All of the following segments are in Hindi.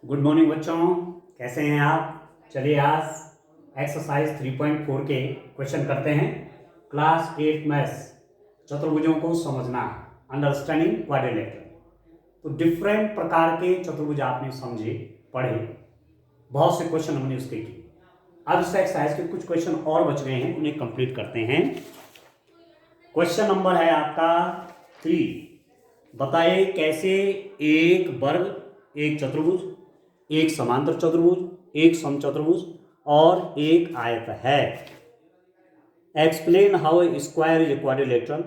गुड मॉर्निंग बच्चों, कैसे हैं आप। चलिए आज एक्सरसाइज 3.4 के क्वेश्चन करते हैं। क्लास 8 मैथ्स, चतुर्भुजों को समझना, अंडरस्टैंडिंग क्वाड्रिलेटरल। तो डिफरेंट प्रकार के चतुर्भुज आपने समझे, पढ़े, बहुत से क्वेश्चन हमने उसके किए। अब इस एक्सरसाइज के कुछ क्वेश्चन और बच गए हैं, उन्हें कंप्लीट करते हैं। क्वेश्चन नंबर है आपका 3। बताइए कैसे एक वर्ग, एक चतुर्भुज, एक समांतर चतुर्भुज, एक समचतुर्भुज और एक आयत है। Explain how a square is a quadrilateral,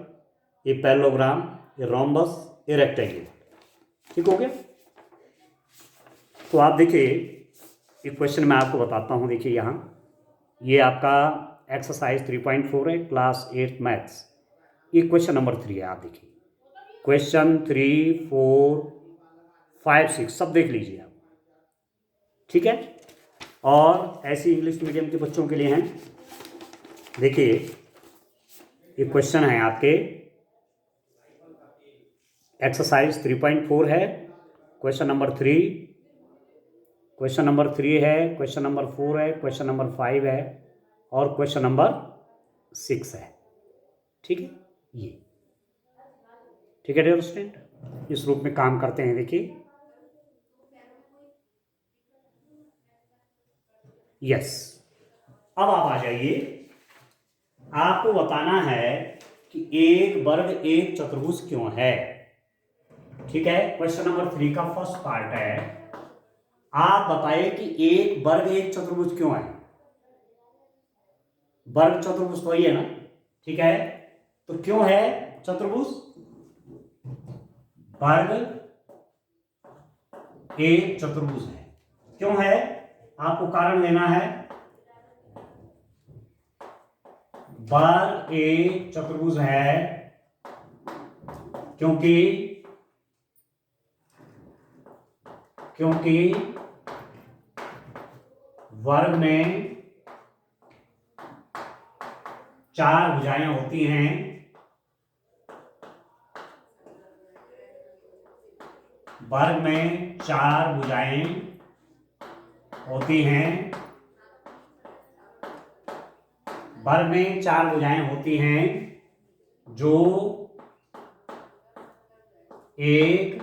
a parallelogram, a rhombus, a rectangle. ठीक हो गया। तो आप देखिए, एक क्वेश्चन मैं आपको बताता हूं। देखिए यहाँ ये आपका एक्सरसाइज 3.4 है, क्लास 8 मैथ्स। ये क्वेश्चन नंबर 3 है। आप देखिए क्वेश्चन 3, 4, 5, 6 सब देख लीजिए आप। ठीक है। और ऐसी इंग्लिश मीडियम के बच्चों के लिए हैं। देखिए ये क्वेश्चन है आपके एक्सरसाइज 3.4 है, क्वेश्चन नंबर 3, क्वेश्चन नंबर 3 है, क्वेश्चन नंबर 4 है, क्वेश्चन नंबर 5 है और क्वेश्चन नंबर 6 है। ठीक है। ये ठीक है डियर स्टूडेंट, इस रूप में काम करते हैं। देखिए यस, अब आप आ जाइए। आपको बताना है कि एक वर्ग एक चतुर्भुज क्यों है। ठीक है। क्वेश्चन नंबर 3 का फर्स्ट पार्ट है, आप बताइए कि एक वर्ग एक चतुर्भुज क्यों है। वर्ग चतुर्भुज तो वही है ना। ठीक है। तो क्यों है चतुर्भुज? वर्ग एक चतुर्भुज है। क्यों है, आपको कारण देना है। वर्ग एक चतुर्भुज है क्योंकि वर्ग में 4 भुजाएं होती हैं। वर्ग में 4 भुजाएं होती हैं। वर्ग में 4 भुजाएं होती हैं जो एक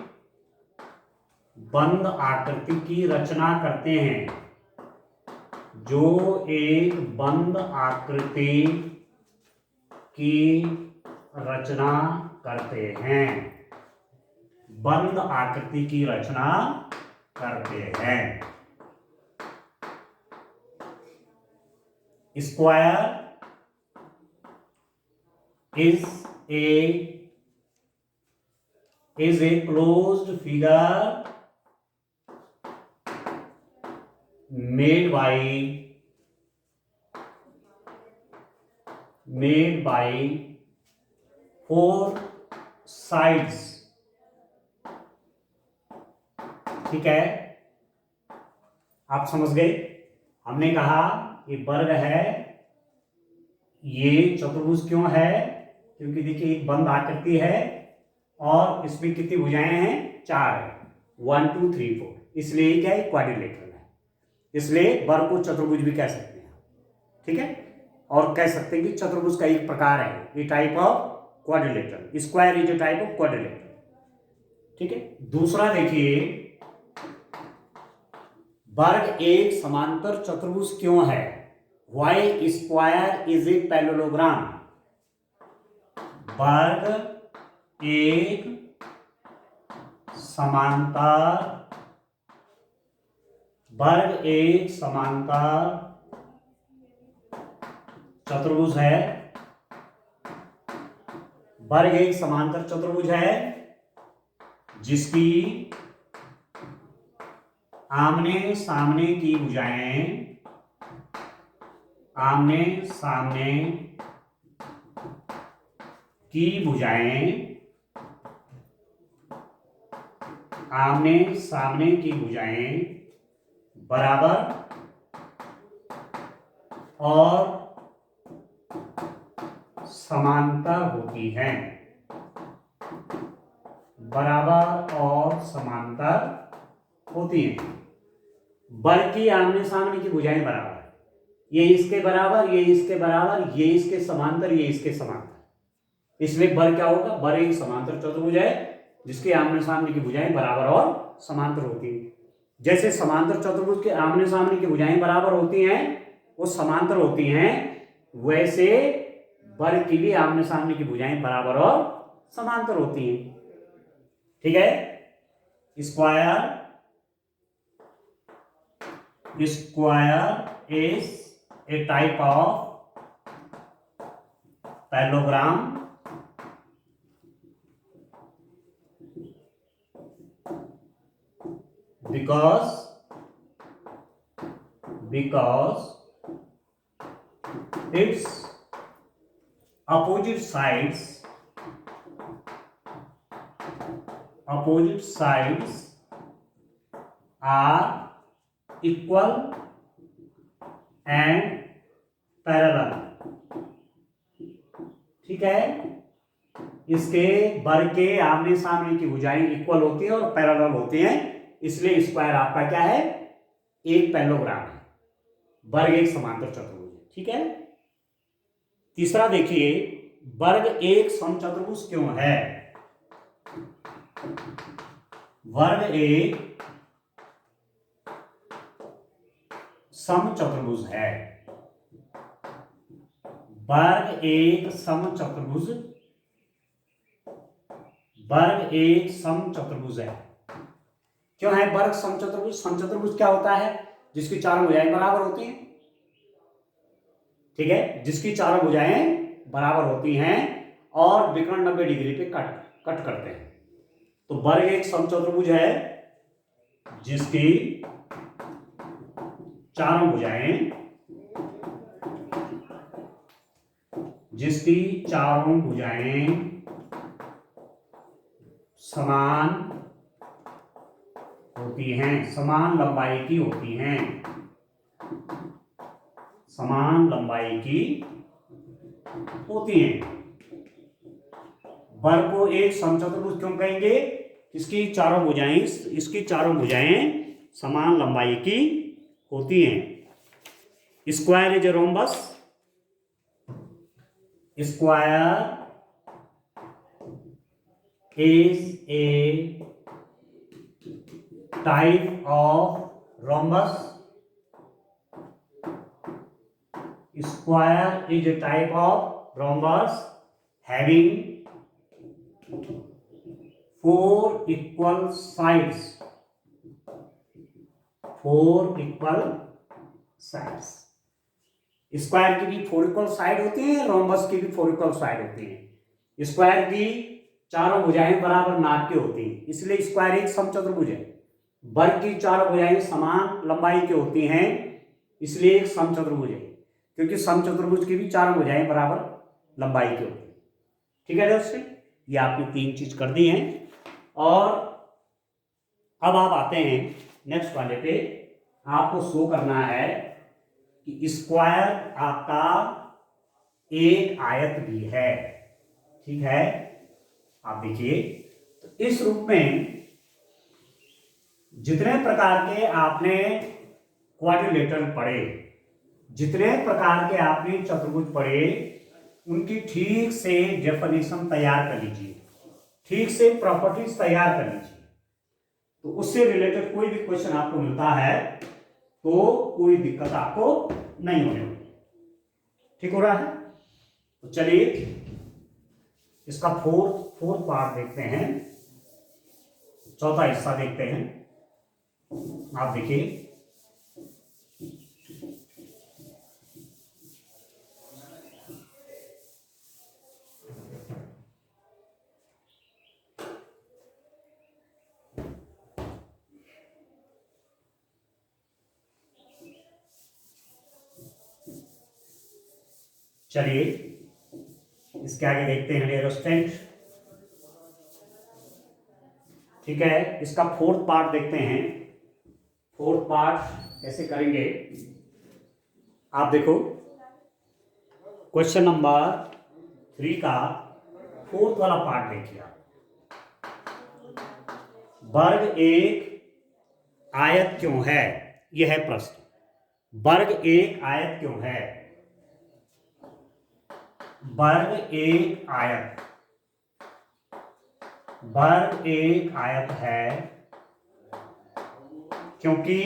बंद आकृति की रचना करते हैं। जो एक बंद आकृति की रचना करते हैं। बंद आकृति की रचना करते हैं। Square is a closed figure made by 4 sides। ठीक है, आप समझ गए। हमने कहा ये वर्ग है, ये चतुर्भुज क्यों है, क्योंकि देखिए एक बंद आकृति है और इसमें कितनी भुजाएं हैं, 4 है। 1 2 3 4, इसलिए क्या है, क्वाड्रिलेटरल है। इसलिए वर्ग को चतुर्भुज भी कह सकते हैं। ठीक है। और कह सकते हैं कि चतुर्भुज का एक प्रकार है, a type of quadrilateral. Square is a type of quadrilateral. ठीक है। दूसरा देखिए, वर्ग एक समांतर चतुर्भुज क्यों है। Why square is a parallelogram. वर्ग एक समांतर, वर्ग एक समांतर चतुर्भुज है। वर्ग एक समांतर चतुर्भुज है जिसकी आमने सामने की भुजाएं, आमने सामने की भुजाएं, आमने सामने की भुजाएं बराबर और समांतर होती हैं। बराबर और समांतर होती हैं। वर्ग की आमने सामने की भुजाएं बराबर है, ये इसके बराबर, ये इसके बराबर, ये इसके समांतर, ये इसके समांतर। इसमें वर्ग क्या होगा? वर्ग एक समांतर चतुर्भुज है जिसके आमने सामने की भुजाएं बराबर और समांतर होती हैं। जैसे समांतर चतुर्भुज के आमने सामने की भुजाएं बराबर होती हैं, वो समांतर होती हैं, वैसे वर्ग की भी आमने सामने की भुजाएं बराबर और समांतर होती हैं। ठीक है। Square is a type of parallelogram because its opposite sides are equal and parallel। ठीक है। इसके वर्ग के आमने सामने की भुजाएं इक्वल होती हैं और पैरेलल होती हैं, इसलिए स्क्वायर आपका क्या है? एक पैरेललोग्राम है, वर्ग एक समांतर चतुर्भुज है। ठीक है। तीसरा देखिए, वर्ग एक समचतुर्भुज क्यों है? वर्ग एक समचतुर्भुज है। वर्ग एक समचतुर्भुज है। क्यों है वर्ग समचतुर्भुज? समचतुर्भुज क्या होता है? जिसकी चारों भुजाएं बराबर होती हैं। ठीक है, जिसकी चारों भुजाएं बराबर होती हैं और विकर्ण 90 डिग्री पे कट करते हैं, तो वर्ग एक समचतुर्भुज है जिसकी चारों भुजाएं समान होती हैं, समान लंबाई की होती हैं, वर्ग को एक समचतुर्भुज क्यों कहेंगे? इसकी चारों भुजाएं समान लंबाई की होती हैं। Square is a rhombus. Square is a type of rhombus। Square is a type of rhombus having four equal sides। Square की भी 4 इक्वल साइड होती है, रोम्बस की भी 4 इक्वल साइड होती है। स्क्वायर की चारों भुजाएं बराबर नाप की होती हैं, इसलिए स्क्वायर एक समचतुर्भुज है। वर्ग की चारों भुजाएं समान लंबाई की होती हैं, इसलिए एक समचतुर्भुज है, क्योंकि समचतुर्भुज की भी चारों भुजाएं बराबर लंबाई की होती हैं। ठीक है दोस्तों, ये आपने 3 चीज कर दी हैं। और अब आप आते हैं नेक्स्ट वाले पे। आपको शो करना है कि स्क्वायर आपका एक आयत भी है। ठीक है, आप देखिए, तो इस रूप में जितने प्रकार के आपने क्वाड्रिलेटरल पढ़े, जितने प्रकार के आपने चतुर्भुज पढ़े, उनकी ठीक से डेफिनेशन तैयार कर लीजिए, ठीक से प्रॉपर्टीज तैयार कर लीजिए। तो उससे रिलेटेड कोई भी क्वेश्चन आपको मिलता है तो कोई दिक्कत आपको नहीं होने वाली। ठीक हो रहा है? तो चलिए इसका फोर्थ पार्ट देखते हैं, चौथा हिस्सा देखते हैं। आप देखिए, चलिए इसके आगे देखते हैं डियर स्टूडेंट। ठीक है, इसका फोर्थ पार्ट देखते हैं। फोर्थ पार्ट कैसे करेंगे, आप देखो, क्वेश्चन नंबर 3 का फोर्थ वाला पार्ट देखिए। वर्ग एक आयत क्यों है, यह है प्रश्न। वर्ग एक आयत क्यों है? वर्ग एक आयत, वर्ग एक आयत है क्योंकि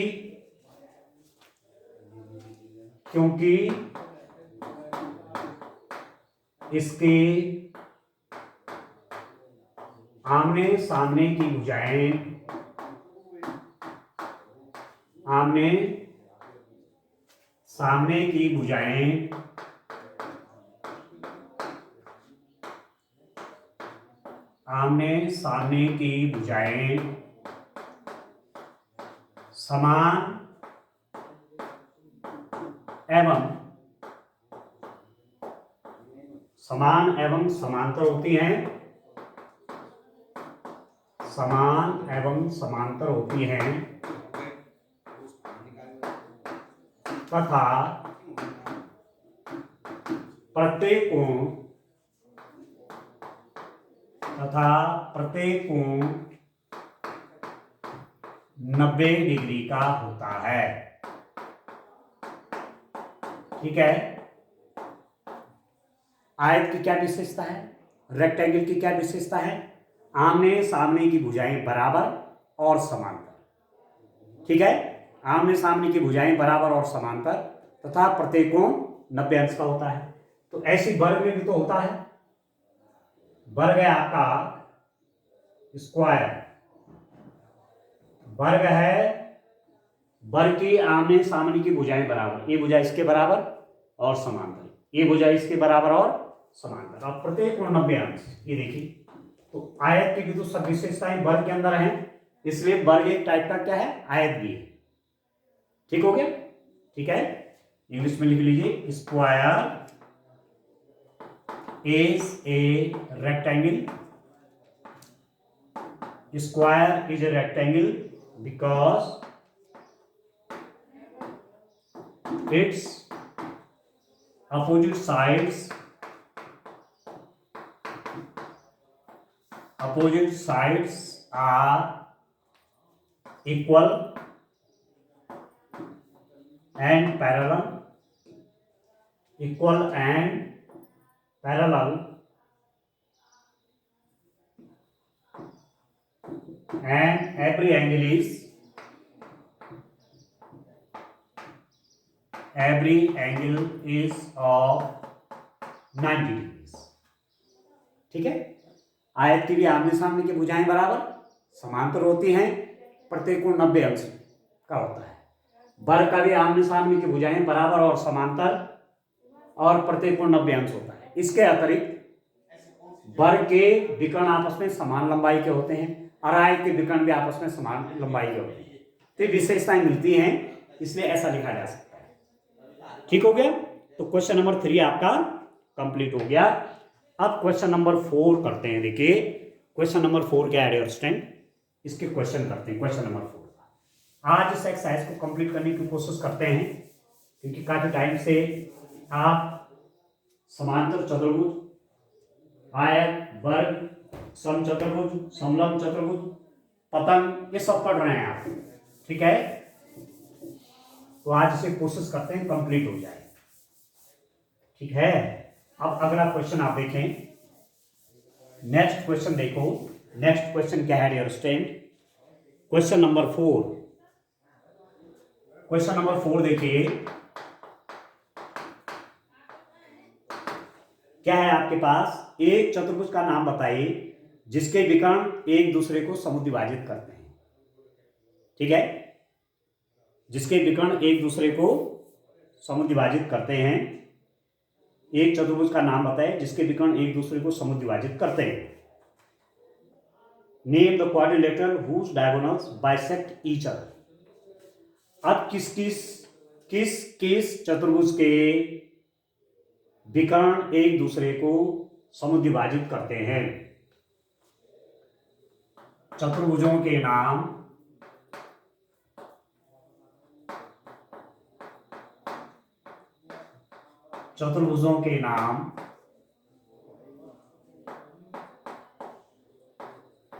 इसके आमने सामने की भुजाएं, आमने सामने की भुजाएं आमने सामने की भुजाएं समान एवं समांतर होती हैं, समान एवं समांतर होती हैं तथा प्रत्येक कोण 90 डिग्री का होता है। ठीक है। आयत की क्या विशेषता है? रेक्टेंगल की क्या विशेषता है? आमने सामने की भुजाएं बराबर और समांतर। ठीक है, आमने सामने की भुजाएं बराबर और समांतर तथा प्रत्येक कोण 90 अंश का होता है। तो ऐसी वर्ग में भी तो होता है। वर्ग है आपका स्क्वायर, वर्ग है, वर्ग की आमने सामने की भुजाएं बराबर, ये भुजा इसके बराबर और समांतर, ये भुजा इसके बराबर और समांतर, और प्रत्येक कोण 90 अंश। ये देखिए, तो आयत की भी तो सब विशेषताएं वर्ग के अंदर हैं, इसलिए वर्ग एक टाइप का क्या है? आयत भी है। ठीक हो गया? ठीक है, इंग्लिश में लिख लीजिए, square is a rectangle, square is a rectangle because its opposite sides are equal and parallel, and every angle is of 90 degrees। ठीक है, आयत की भी आमने सामने की भुजाएं बराबर समांतर होती हैं, प्रत्येक कोण 90 अंश का होता है। वर्ग का भी आमने सामने की भुजाएं बराबर और समांतर और प्रत्येक कोण 90 अंश होता है। इसके अतिरिक्त वर्ग के विकर्ण आपस में समान लंबाई के होते हैं और आयत के विकर्ण भी आपस में समान लंबाई के होते हैं। तो विशेषताएं मिलती हैं, इसलिए ऐसा लिखा जा सकता है। ठीक हो गया? तो क्वेश्चन नंबर 3 आपका कंप्लीट हो गया। अब क्वेश्चन नंबर 4 करते हैं। देखिए, क्वेश्चन नंबर 4 क्या है डियर स्टूडेंट, इसके क्वेश्चन करते हैं। क्वेश्चन नंबर 4 आज इस एक्सरसाइज को कंप्लीट करने की कोशिश करते हैं, क्योंकि काफी टाइम से आप समांतर चतुर्भुज, आयत, वर्ग, समचतुर्भुज, समलंब चतुर्भुज, पतंग, ये सब पढ़ रहे हैं आप। ठीक है, तो आज इसे कोशिश करते हैं कंप्लीट हो जाए। ठीक है, अब अगला क्वेश्चन आप देखें। नेक्स्ट क्वेश्चन देखो, नेक्स्ट क्वेश्चन क्या है dear student, question number 4। Question number 4 देखिए, क्या है आपके पास? एक चतुर्भुज का नाम बताइए जिसके विकर्ण एक दूसरे को समुद्विभाजित करते हैं। ठीक है, जिसके विकर्ण एक दूसरे को समुद्विभाजित करते हैं। एक चतुर्भुज का नाम बताइए जिसके विकर्ण एक दूसरे को समुद्विभाजित करते हैं। Name the quadrilateral whose diagonals bisect each other. अब किस चतुर्भुज के विकर्ण एक दूसरे को समुद्विभाजित करते हैं? चतुर्भुजों के नाम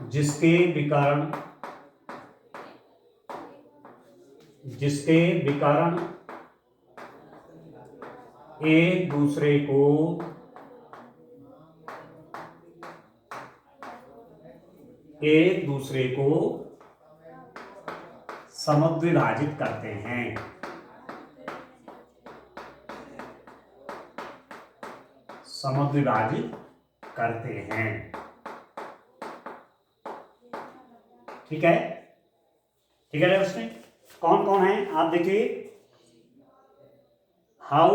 जिसके जिसके विकर्ण एक दूसरे को समद्विभाजित करते हैं। समद्विभाजित करते हैं। ठीक है, ठीक है दोस्तों। कौन कौन है आप देखिए। How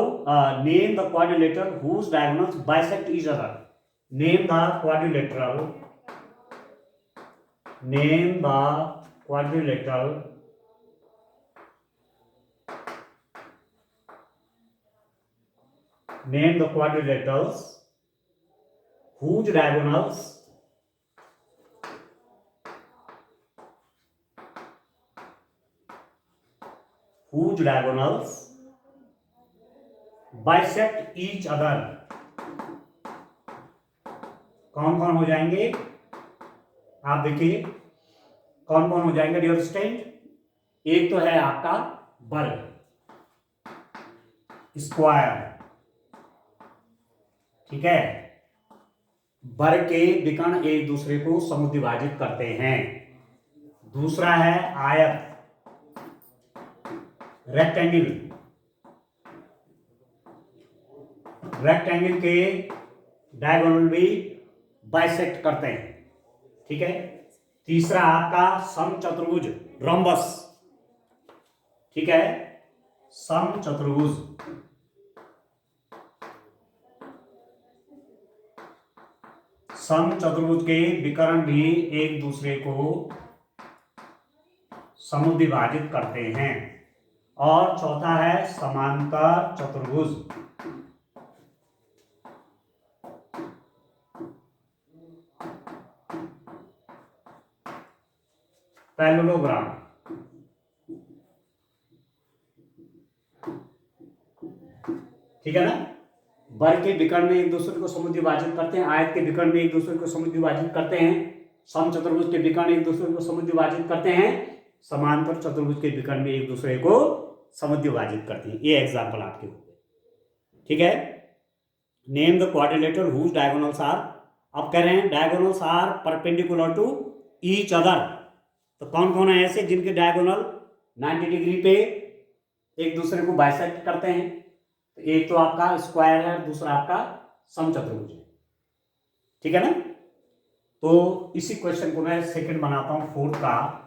name the quadrilateral whose diagonals bisect each other. Name the quadrilateral whose diagonals bisect each other। कौन कौन हो जाएंगे आप देखिए, कौन कौन हो जाएंगे डियर स्टूडेंट। एक तो है आपका वर्ग, स्क्वायर, ठीक है। वर्ग के विकर्ण एक दूसरे को समद्विभाजित करते हैं। दूसरा है आयत, रेक्टेंगल। रेक्टेंगल के डायगोनल भी बाइसेक्ट करते हैं, ठीक है। तीसरा आपका समचतुर्भुज, रोम्बस, ठीक है। समचतुर्भुज, समचतुर्भुज के विकर्ण भी एक दूसरे को समद्विभाजित करते हैं। और चौथा है समांतर चतुर्भुज। पैरेललोग्राम, ठीक है ना। वर्ग के विकर्ण में एक दूसरे को समद्विभाजित करते हैं, आयत के विकर्ण में एक दूसरे को समद्विभाजित करते हैं, समचतुर्भुज के विकर्ण एक दूसरे को समद्विभाजित करते हैं, समांतर चतुर्भुज के विकर्ण में एक दूसरे को समद्विभाजित करते हैं। ये एग्जाम्पल आपके हो गए, ठीक है। Name the quadrilateral whose diagonals are. अब कह रहे हैं diagonals are perpendicular to each other. तो कौन कौन है ऐसे जिनके डायगोनल 90 डिग्री पे एक दूसरे को बाइसेक्ट करते हैं। तो एक तो आपका स्क्वायर है, दूसरा आपका समचतुर्भुज है, ठीक है ना। तो इसी क्वेश्चन को मैं सेकंड बनाता हूं, फोर्थ का।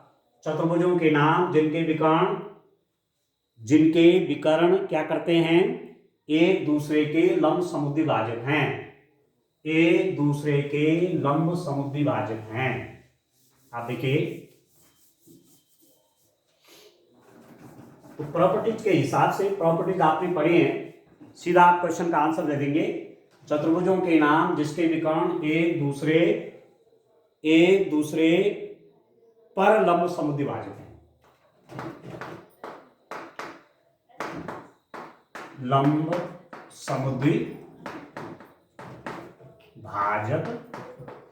चतुर्भुजों के नाम जिनके विकर्ण क्या करते हैं, एक दूसरे के लंब समद्विभाजक हैं। एक दूसरे के लंब समद्विभाजक हैं। आप देखिए, तो प्रॉपर्टीज के हिसाब से, प्रॉपर्टीज आपने पढ़ी है, सीधा आप क्वेश्चन का आंसर दे देंगे। चतुर्भुजों के नाम जिसके विकर्ण एक दूसरे पर लंब समद्विभाजक हैं। लंब समद्विभाजक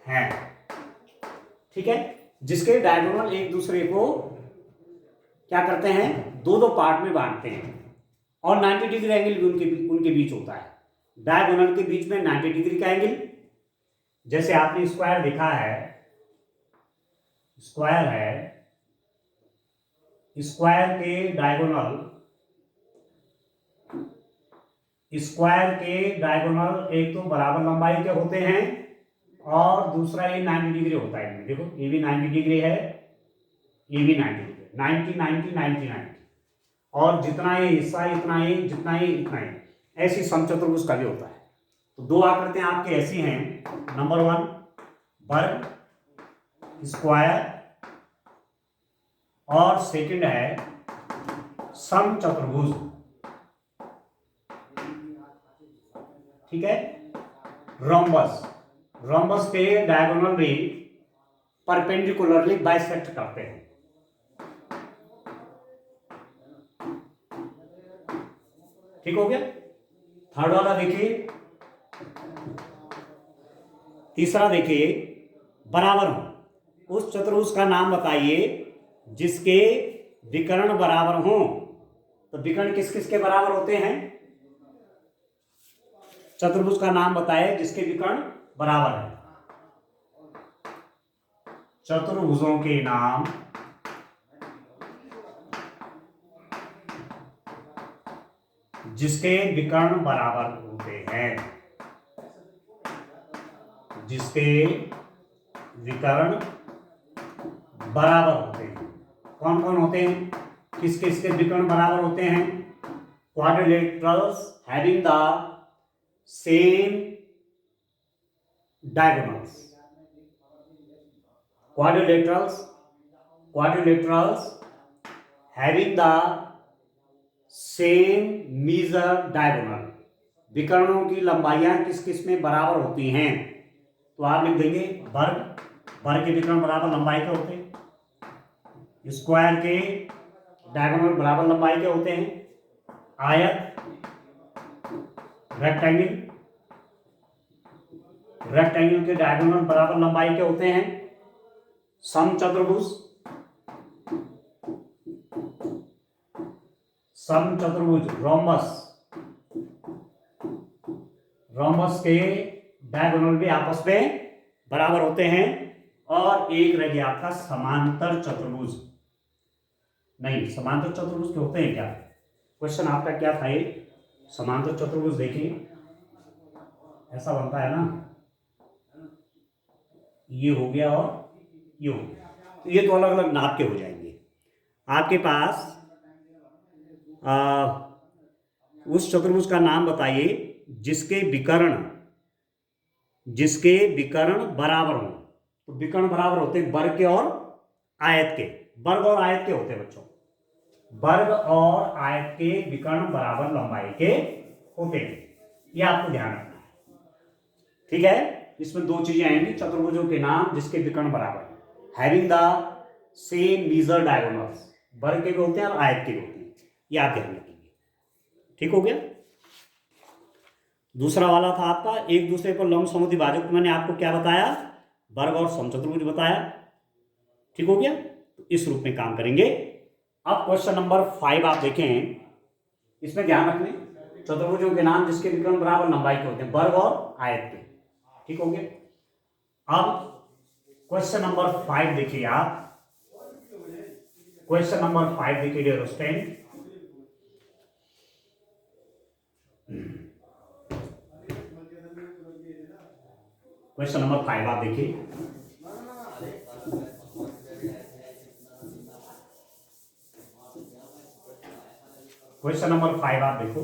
हैं, ठीक है। जिसके डायगोनल एक दूसरे को क्या करते हैं, दो दो पार्ट में बांटते हैं और 90 डिग्री एंगल भी उनके बीच होता है। डायगोनल के बीच में 90 डिग्री का एंगल, जैसे आपने स्क्वायर देखा है, स्क्वायर है, स्क्वायर के डायगोनल एक तो बराबर लंबाई के होते हैं और दूसरा ये 90 डिग्री होता है। देखो ये भी 90 डिग्री है, ये भी 90 डिग्री, 90 90 90 90, और जितना ये हिस्सा इतना ही, जितना ही इतना ही। ऐसी समचतुर्भुज का भी होता है। तो दो आकृतियां आपकी ऐसी हैं, नंबर 1 वर्ग, स्क्वायर, और सेकंड है समचतुर्भुज, ठीक है। रोम्बस के डायगोनल भी परपेंडिकुलरली बाइसेक्ट करते हैं। ठीक हो गया। थर्ड वाला देखिए, तीसरा देखिए, बराबर हो। उस चतुर्भुज का नाम बताइए जिसके विकर्ण बराबर हों तो विकर्ण किस किस के बराबर होते हैं? चतुर्भुज का नाम बताए जिसके विकर्ण बराबर है। चतुर्भुजों के नाम जिसके विकर्ण बराबर होते हैं, जिसके विकर्ण बराबर होते हैं। कौन कौन होते हैं? किस किस के विकर्ण बराबर होते हैं? Quadrilaterals having the same diagonals. quadrilaterals having the same measure diagonal। विकर्णों की लंबाइयां किस किस में बराबर होती हैं? तो आप लिख देंगे वर्ग के विकर्ण बराबर लंबाई के होते हैं, स्क्वायर के डायगोनल बराबर लंबाई के होते हैं, आयत रेक्टेंगल के डायगोनल बराबर लंबाई के होते हैं, समचतुर्भुज रोम्बस के डायगोनल भी आपस में बराबर होते हैं। और एक रह गया आपका समांतर चतुर्भुज। नहीं, समांतर चतुर्भुज के होते हैं क्या? क्वेश्चन आपका क्या था? ये समांतर चतुर्भुज देखिए, ऐसा बनता है ना, ये हो गया और ये हो गया, तो ये तो अलग अलग नाप के हो जाएंगे। आपके पास उस चतुर्भुज का नाम बताइए जिसके विकर्ण बराबर हो। तो विकर्ण बराबर होते हैं वर्ग के और आयत के। वर्ग और आयत के होते हैं बच्चों, वर्ग और आयत के विकर्ण बराबर लंबाई के होते हैं, ये आपको ध्यान रखना है। ठीक है, इसमें दो चीजें आएंगी, चतुर्भुजों के नाम जिसके विकर्ण बराबर, having the same measure diagonals, वर्ग के भी होते हैं और आयत के भी होते हैं, ये आप ध्यान रखेंगे। ठीक हो गया। दूसरा वाला था आपका एक दूसरे पर लंब समद्विभाजक, मैंने आपको क्या बताया? वर्ग और समचतुर्भुज बताया। ठीक हो गया, तो इस रूप में काम करेंगे। अब क्वेश्चन नंबर 5 आप देखें, इसमें ध्यान रखें चतुर्भुजों के नाम जिसके विकर्ण बराबर लंबाई के होते हैं, वर्ग और आयत के। ठीक हो गया। अब क्वेश्चन नंबर 5 देखिए आप, क्वेश्चन नंबर 5 देखिए डियर स्टूडेंट। क्वेश्चन नंबर 5 आप देखिए, क्वेश्चन नंबर 5 आप देखो,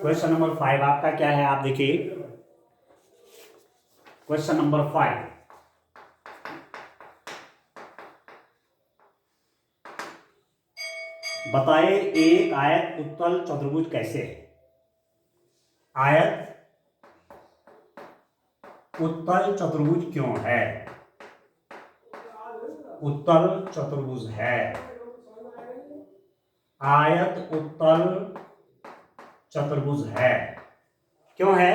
क्वेश्चन नंबर 5 आपका क्या है? आप देखिए क्वेश्चन नंबर 5, बताए एक आयत उत्तल चतुर्भुज कैसे है? आयत उत्तल चतुर्भुज क्यों है? उत्तल चतुर्भुज है, आयत उत्तल चतुर्भुज है। क्यों है?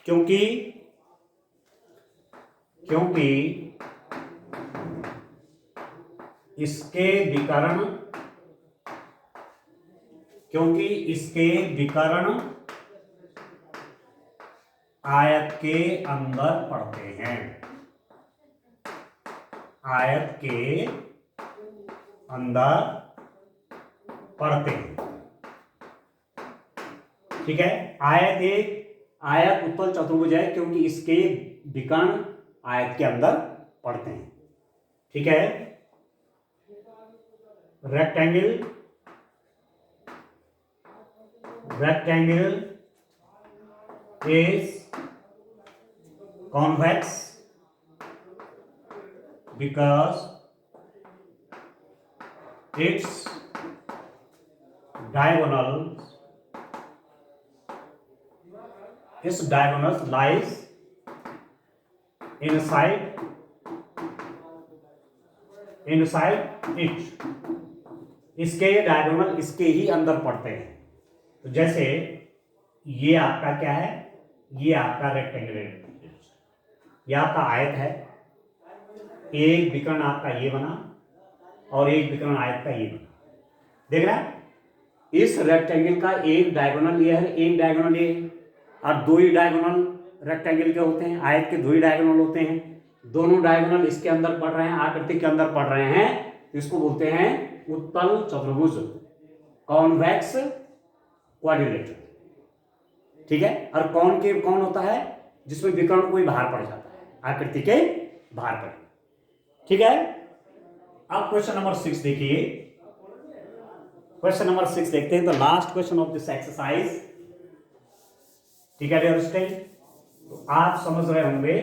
क्योंकि इसके विकर्ण आयत के अंदर पड़ते हैं, आयत के अंदर पड़ते हैं। ठीक है, आयत उत्तल चतुर्भुज है क्योंकि इसके विकर्ण आयत के अंदर पड़ते हैं। ठीक है, rectangle is convex because its diagonals lies inside it। इसके डायगोनल इसके ही अंदर पड़ते हैं। तो जैसे ये आपका क्या है? ये आपका रेक्टेंगल है, ये आपका आयत है, एक विकर्ण आपका ये बना, और एक विकर्ण आयत का ये बना। देख रहा है, इस रेक्टेंगल का एक डायगोनल ये है, एक डायगोनल ये है, और दो ही डायगोनल रेक्टेंगल के होते हैं, आयत के दो ही डायगोनल होते हैं। दोनों डायगोनल इसके अंदर पड़ रहे हैं, आकृति के अंदर पड़ रहे हैं, तो इसको बोलते हैं उत्तल चतुर्भुज, कॉन्वेक्स क्वाड्रिलेटरल। ठीक है, और कॉनकेव कौन होता है? जिसमें विकर्ण कोई बाहर पड़ जाता है, आकृति के बाहर पड़। ठीक है, अब क्वेश्चन नंबर 6 देखिए। क्वेश्चन नंबर 6 देखते हैं, the last question of this exercise. ठीक है डियर स्टूडेंट, तो आप समझ रहे होंगे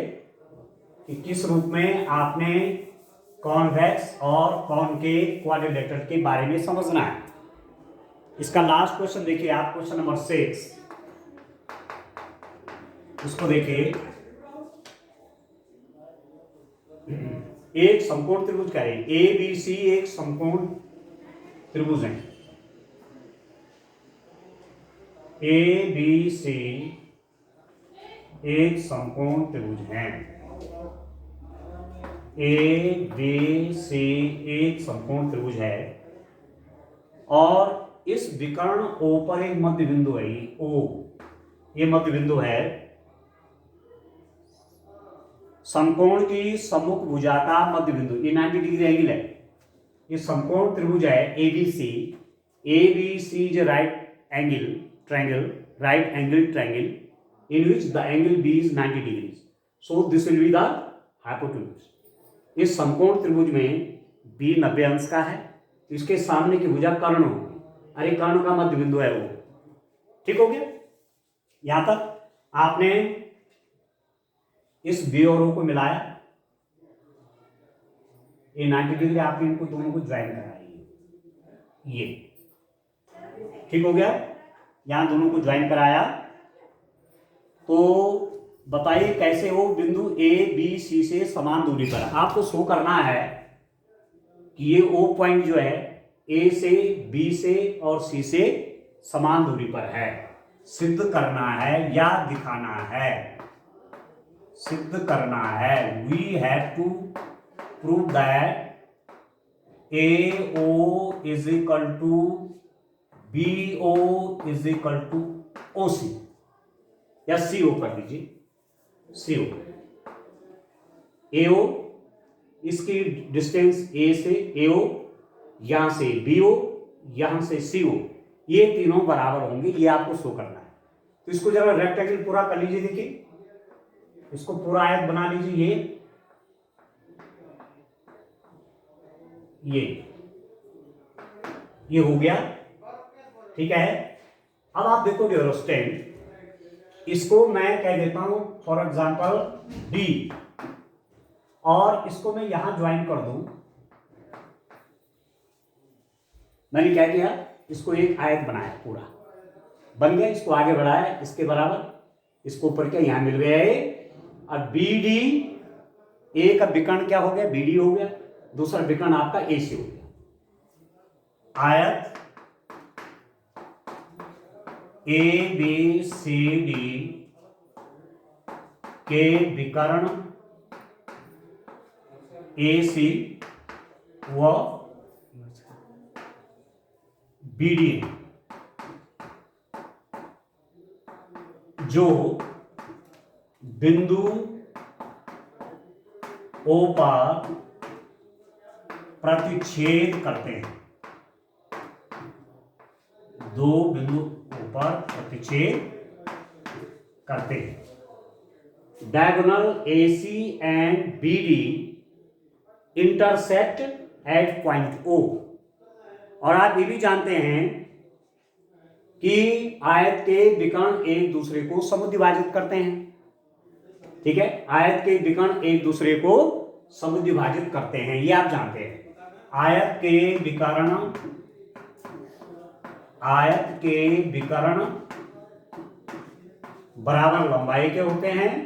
कि किस रूप में आपने कॉन्वेक्स और कॉनकेव क्वाड्रिलेटरल के बारे में समझना है। इसका लास्ट क्वेश्चन देखिए आप, क्वेश्चन नंबर 6, उसको देखिए। एक समकोण त्रिभुज का है, ए बी सी एक समकोण त्रिभुज है, ए बी सी एक समकोण त्रिभुज है, ए बी सी एक समकोण त्रिभुज है, और इस विकर्ण O पर एक मध्य बिंदु है, O ये मध्य बिंदु है। समकोण की सम्मुख भुजा का मध्य बिंदु, ये 90 डिग्री एंगल है। ये समकोण त्रिभुज है ABC, ABC is a right angle triangle, right angle triangle in which the angle B is 90 degrees. So this will be the hypotenuse. इस समकोण त्रिभुज में B 90 अंश का है, इसके सामने की भुजा कर्ण होगी, अरे कर्ण का मध्य बिंदु है वो। ठीक हो गया, यहां तक आपने इस बी और ओ को मिलाया, ये 90 डिग्री आपने इनको दोनों को ज्वाइन कराई, ये ठीक हो गया। यहां दोनों को ज्वाइन कराया, तो बताइए कैसे वो बिंदु ए बी सी से समान दूरी पर। आपको शो करना है कि ये ओ पॉइंट जो है ए से बी से और सी से समान दूरी पर है, सिद्ध करना है या दिखाना है, सिद्ध करना है। We have to prove that A O is equal to B O is equal to O C, या सी ओ कर दीजिए, सी ओ, ए ओ इसकी डिस्टेंस ए से ए ओ, यहां से बी ओ, यहां से सी ओ, ये तीनों बराबर होंगे, ये आपको शो करना है। तो इसको जरा रेक्टेंगल पूरा कर लीजिए, देखिए इसको पूरा आयत बना लीजिए, ये हो गया। ठीक है, अब आप देखो डियर स्टूडेंट, इसको मैं कह देता हूं फॉर एग्जांपल डी, और इसको मैं यहां ज्वाइन कर दूं। मैंने क्या किया, इसको एक आयत बनाया, पूरा बन गया, इसको आगे बढ़ाया इसके बराबर, इसको ऊपर क्या यहां मिल गया ए, और बी डी, ए का विकर्ण क्या हो गया, बी डी हो गया, दूसरा विकर्ण आपका ए सी हो गया। आयत ए बी सी डी के विकर्ण ए सी व बी डी, जो बिंदु O पर प्रतिच्छेद करते हैं, दो बिंदु O पर प्रतिच्छेद करते हैं। Diagonal AC and BD intersect at point O। और आप ये भी जानते हैं कि आयत के विकर्ण एक दूसरे को समुद्विभाजित करते हैं। ठीक है, आयत के विकर्ण एक दूसरे को समुद्विभाजित करते हैं, ये आप जानते हैं। आयत के विकर्ण बराबर लंबाई के होते हैं,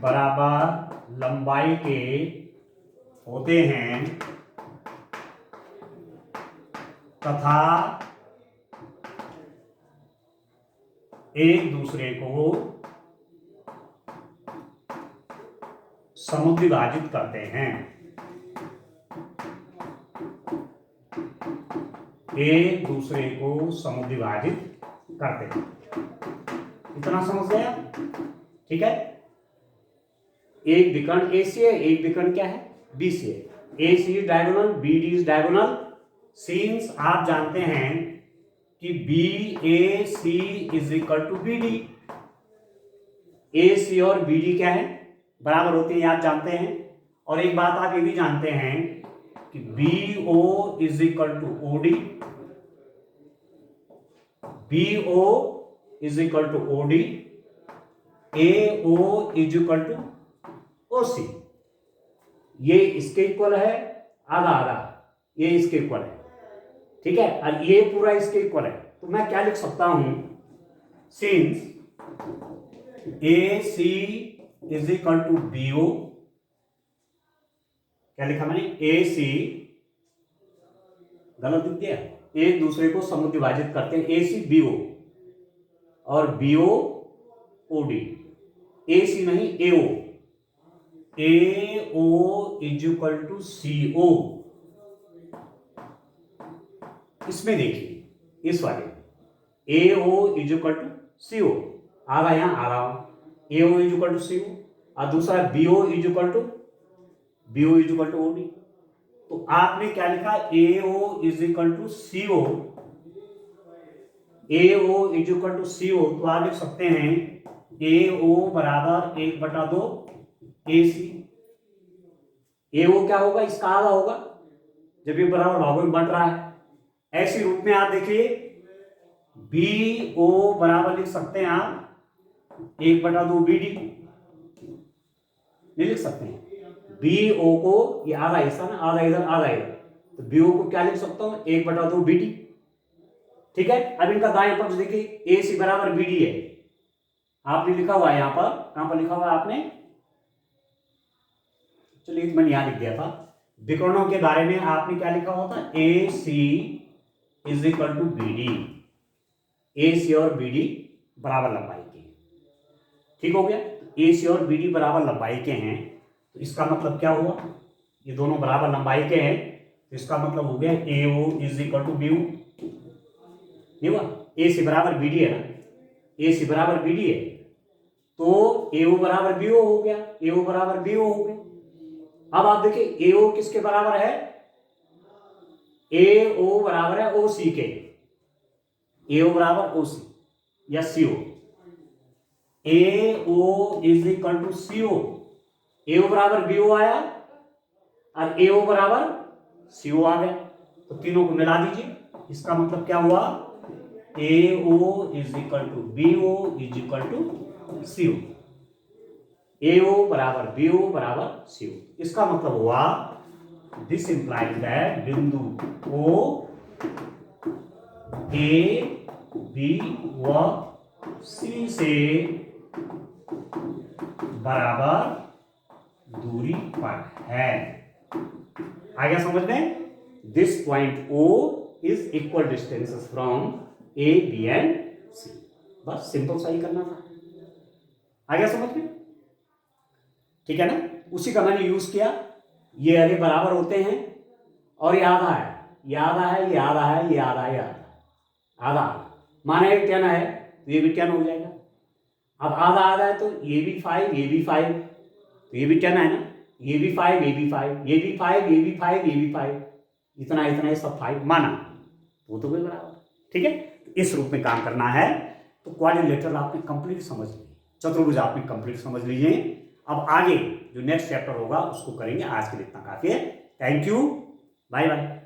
बराबर लंबाई के होते हैं, तथा एक दूसरे को समद्विभाजित करते हैं, एक दूसरे को समद्विभाजित करते हैं। इतना समझ गया? ठीक है। एक विकर्ण AC है, एक विकर्ण क्या है? BC है। AC is diagonal, BD is diagonal. Since आप जानते हैं कि BAC is equal to BD, AC और BD क्या है? बराबर होते हैं, आप जानते हैं। और एक बात आप ये भी जानते हैं कि BO is equal to OD, BO is equal to OD, AO is equal to OC। ये इसके इक्वल है, आधा आधा, ये इसके इक्वल है, ठीक है। और ये पूरा इसके इक्वल है। तो मैं क्या लिख सकता हूं? Since AC is equal to BO, क्या लिखा मैंने? AC, गलत लिख दिया, एक दूसरे को समद्विभाजित करते हैं, AC BO और BO OD, AC नहीं AO, AO is equal to CO। इसमें देखिए, इस वाले AO is equal to CO, आधा यहां आ रहा हूं, AO is equal to CO, और दूसरा BO is equal to OD। तो आपने क्या लिखा? AO is equal to CO, AO is equal to CO। तो आप लिख सकते हैं AO बराबर 1/2 AC। AO क्या होगा? इसका आधा होगा, जब ये बराबर भागों में बंट रहा है। ऐसे रूप में आप देखिए, BO बराबर लिख सकते हैं आप 1/2 BD, नहीं लिख सकते हैं। BO को, ये आधा हिस्सा ना, आधा इधर आधा इधर, तो BO को क्या लिख सकता हूं? 1/2 BD, ठीक है। अब इनका दाएं पक्ष देखिए, AC बराबर BD है, आपने लिखा हुआ है यहां पर, कहां पर लिखा हुआ है आपने? चलिए मैंने यहां लिख दिया था। विकर्णों के बारे में आपने क्या लिखा हुआ था? AC is equal to BD, AC और BD बराबर लंबाई के, ठीक हो गया। AC और BD बराबर लंबाई के हैं, तो इसका मतलब क्या हुआ? ये दोनों बराबर लंबाई के हैं, तो इसका मतलब हो गया AO is equal to BO, नहीं हुआ? AC बराबर BD है ना, AC बराबर BD है, तो AO बराबर BO हो गया, AO बराबर BO हो गया। अब आप देखिए AO किसके बराबर है? AO बराबर है OC के, AO बराबर OC या CO। AO is equal to CO, AO बराबर BO आया और AO बराबर CO आ गया, तो तीनों को मिला दीजिए। इसका मतलब क्या हुआ? AO is equal to BO is equal to CO, AO बराबर BO बराबर CO। इसका मतलब हुआ, दिस इंप्लाइज दैट बिंदु O, A, B व C से बराबर दूरी पर है। आ गया समझ में? This point O is equal distances from A, B and C। बस सिंपल सा ही करना था। आ गया समझ में? ठीक है ना? उसी का मैंने यूज किया। ये अरे बराबर होते हैं और ये आधा है, ये आधा है, ये आधा है, ये आधा है, ये आधा माना ये 10 है, तो ये भी 10 हो जाएगा। अब आधा आधा है, तो ये भी 5, ये भी 5, तो ये भी 10 है ना, ये भी 5, ये भी 5, ये भी 5, ये भी 5, ये भी 5, इतना इतना ये सब 5 माना, वो तो कोई बराबर, ठीक है। इस रूप में काम करना है। तो क्वाड्रिलेटरल आपने कंप्लीट समझ ली, चतुर्भुज आपने कंप्लीट समझ लीजिए। अब आगे जो नेक्स्ट चैप्टर होगा उसको करेंगे। आज के लिए इतना काफी है। Thank you, bye bye.